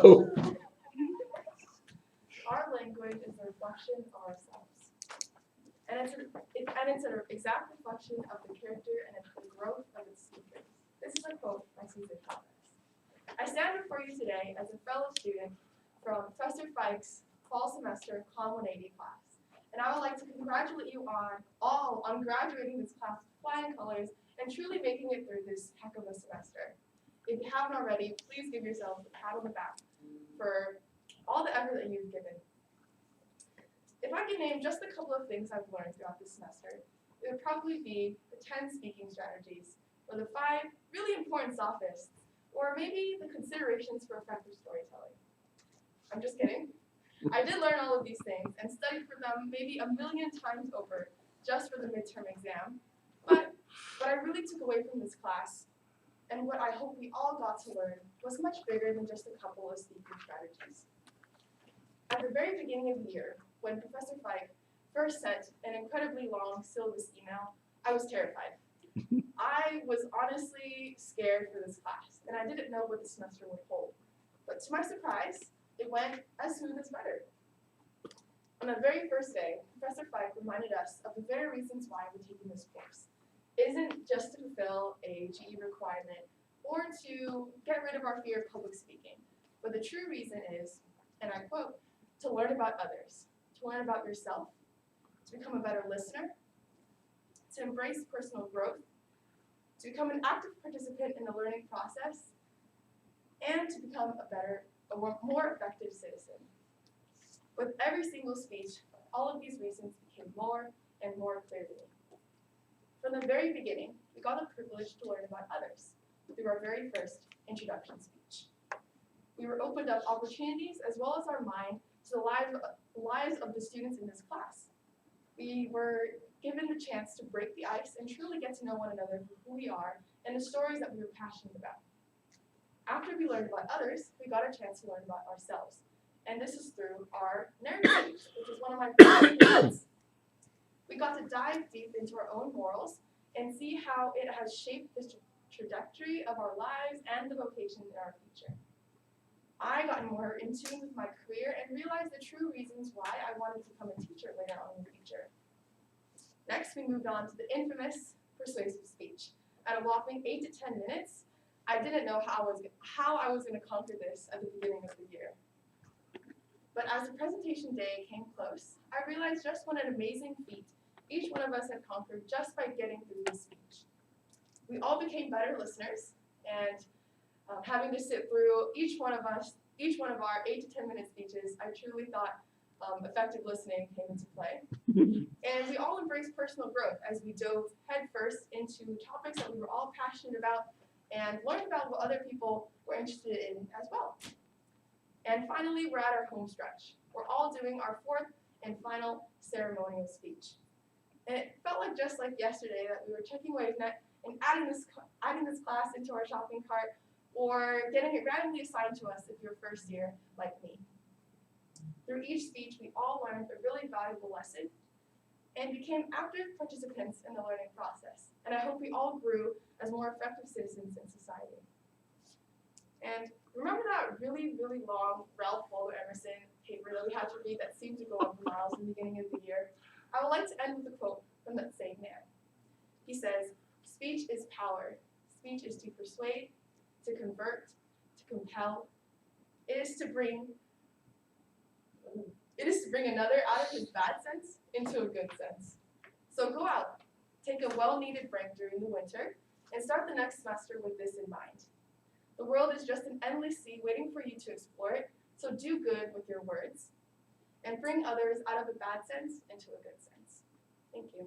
Oh. Our language is a reflection of ourselves. And it's an exact reflection of the character and the growth of its speakers. This is a quote by Caesar Chavez. I stand before you today as a fellow student from Professor Fike's fall semester Comm 180 class. And I would like to congratulate you on graduating this class with flying colors and truly making it through this heck of a semester. If you haven't already, please give yourselves a pat on the back for all the effort that you've given. If I could name just a couple of things I've learned throughout this semester, it would probably be the 10 speaking strategies, or the 5 really important sophists, or maybe the considerations for effective storytelling. I'm just kidding. I did learn all of these things and studied for them maybe a million times over just for the midterm exam, but what I really took away from this class, and what I hope we all got to learn, was much bigger than just a couple of speaking strategies. At the very beginning of the year, when Professor Fike first sent an incredibly long syllabus email, I was terrified. I was honestly scared for this class, and I didn't know what the semester would hold. But to my surprise, it went as smooth as butter. On the very first day, Professor Fike reminded us of the very reasons why we're taking this course. It isn't just to fulfill a GE requirement or to get rid of our fear of public speaking, but the true reason is, and I quote, to learn about others, to learn about yourself, to become a better listener, to embrace personal growth, to become an active participant in the learning process, and to become a more effective citizen. With every single speech, all of these reasons became more and more clear to me. From the very beginning, we got the privilege to learn about others through our very first introduction speech. We were opened up opportunities as well as our mind to the lives of the students in this class. We were given the chance to break the ice and truly get to know one another for who we are and the stories that we were passionate about. After we learned about others, we got a chance to learn about ourselves. And this is through our narrative speech, which is one of my favorite things. We got to dive deep into our own morals and see how it has shaped the trajectory of our lives and the vocation in our future. I got more in tune with my career and realized the true reasons why I wanted to become a teacher later on in the future. Next, we moved on to the infamous persuasive speech. At a whopping 8 to 10 minutes, I didn't know how I was going to conquer this at the beginning of the year. But as the presentation day came close, I realized just what an amazing feat each one of us had conquered just by getting through this speech. We all became better listeners, and having to sit through each one of our 8 to 10 minute speeches, I truly thought effective listening came into play. And we all embraced personal growth as we dove headfirst into topics that we were all passionate about and learned about what other people were interested in as well. And finally, we're at our home stretch. We're all doing our 4th and final ceremonial speech. And it felt like just like yesterday that we were checking WaveNet and adding this class into our shopping cart, or getting it randomly assigned to us if you're first year like me. Through each speech, we all learned a really valuable lesson and became active participants in the learning process. And I hope we all grew as more effective citizens in society. And remember that really, really long Ralph Waldo Emerson paper that we had to read that seemed to go on for miles in the beginning of the year? I would like to end with a quote from that same man. He says, "Speech is power. Speech is to persuade, to convert, to compel. It is to bring another out of his bad sense into a good sense." So go out, take a well-needed break during the winter, and start the next semester with this in mind. The world is just an endless sea waiting for you to explore it, so do good with your words, and bring others out of a bad sense into a good sense. Thank you.